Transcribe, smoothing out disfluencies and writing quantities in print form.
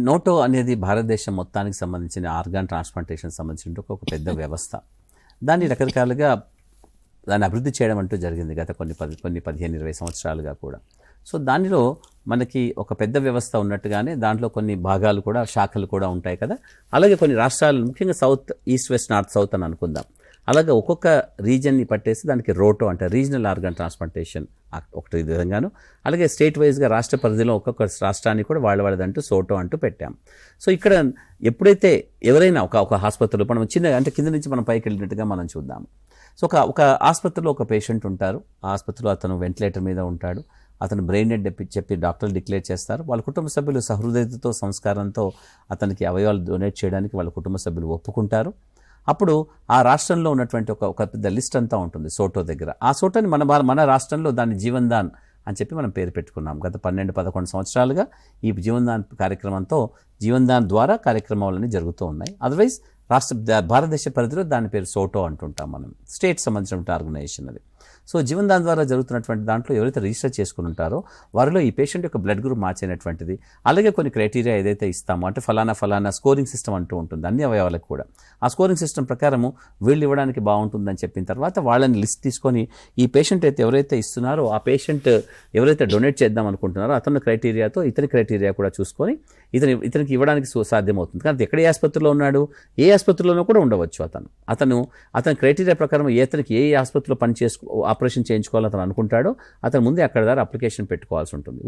నోటో అనేది భారతదేశం మొత్తానికి సంబంధించిన ఆర్గాన్ ట్రాన్స్ప్లాంటేషన్ సంబంధించిన ఒక పెద్ద వ్యవస్థ. దాన్ని రకరకాలుగా దాన్ని అభివృద్ధి చేయడం అంటూ జరిగింది గత కొన్ని 15-20 సంవత్సరాలుగా కూడా. సో దానిలో మనకి ఒక పెద్ద వ్యవస్థ ఉన్నట్టుగానే దాంట్లో కొన్ని భాగాలు కూడా, శాఖలు కూడా ఉంటాయి కదా. అలాగే కొన్ని రాష్ట్రాలు, ముఖ్యంగా south, east, west, north, south అని అనుకుందాం. అలాగే ఒక్కొక్క రీజన్ని పట్టేసి దానికి రోటో అంటే రీజనల్ ఆర్గాన్ ట్రాన్స్ప్లాంటేషన్ ఒకటి విధంగాను, అలాగే స్టేట్ వైజ్గా రాష్ట్ర పరిధిలో ఒక్కొక్క రాష్ట్రాన్ని కూడా వాళ్ళదంటూ సోటో అంటూ పెట్టాం. సో ఇక్కడ ఎప్పుడైతే ఎవరైనా ఒక ఆసుపత్రిలో మనం చిన్నగా అంటే కింద నుంచి మనం పైకి వెళ్ళినట్టుగా మనం చూద్దాము. సో ఒక ఆసుపత్రిలో ఒక పేషెంట్ ఉంటారు. ఆ ఆసుపత్రిలో అతను వెంటిలేటర్ మీద ఉంటాడు. అతను బ్రెయిన్ డెడ్ చెప్పి డాక్టర్లు డిక్లేర్ చేస్తారు. వాళ్ళ కుటుంబ సభ్యులు సహృదయతతో, సంస్కారంతో అతనికి అవయవాలు డొనేట్ చేయడానికి వాళ్ళ కుటుంబ సభ్యులు ఒప్పుకుంటారు. అప్పుడు ఆ రాష్ట్రంలో ఉన్నటువంటి ఒక పెద్ద లిస్ట్ అంతా ఉంటుంది సోటో దగ్గర. ఆ సోటోని మన రాష్ట్రంలో దాన్ని జీవన్ దాన్ అని చెప్పి మనం పేరు పెట్టుకున్నాం. గత 12-11 సంవత్సరాలుగా ఈ జీవన్ దాన్ కార్యక్రమంతో, జీవన్ దాన్ ద్వారా కార్యక్రమాలన్నీ జరుగుతూ ఉన్నాయి. అదర్వైజ్ భారతదేశ పరిధిలో దాని పేరు సోటో అంటుంటాం మనం. స్టేట్ సంబంధించిన ఆర్గనైజేషన్ అది. సో జీవన్ దాన్ ద్వారా జరుగుతున్నటువంటి దాంట్లో ఎవరైతే రిజిస్టర్ చేసుకుని ఉంటారో వారిలో ఈ పేషెంట్ యొక్క బ్లడ్ గ్రూప్ మార్చేటువంటిది, అలాగే కొన్ని క్రైటీరియా ఏదైతే ఇస్తామో, అంటే ఫలానా స్కోరింగ్ సిస్టమ్ అంటూ ఉంటుంది అన్ని అవయవాలకు కూడా. ఆ స్కోరింగ్ సిస్టమ్ ప్రకారము వీళ్ళు ఇవ్వడానికి బాగుంటుందని చెప్పిన తర్వాత వాళ్ళని లిస్ట్ తీసుకొని ఈ పేషెంట్ అయితే ఎవరైతే ఇస్తున్నారో ఆ పేషెంట్ ఎవరైతే డొనేట్ చేద్దాం అనుకుంటున్నారో అతని క్రైటీరియాతో ఇతని క్రైటీరియా కూడా చూసుకొని ఇతనికి ఇవ్వడానికి సాధ్యమవుతుంది. కానీ ఎక్కడ ఏ ఆసుపత్రిలో ఉన్నాడు, ఏ ఆసుపత్రిలోనూ కూడా ఉండవచ్చు. అతని క్రైటీరియా ప్రకారం అతనికి ఏ ఆసుపత్రిలో ఆపరేషన్ చేయించుకోవాలని అతను అనుకుంటాడో అతను ముందే అక్కడ అప్లికేషన్ పెట్టుకోవాల్సి ఉంటుంది.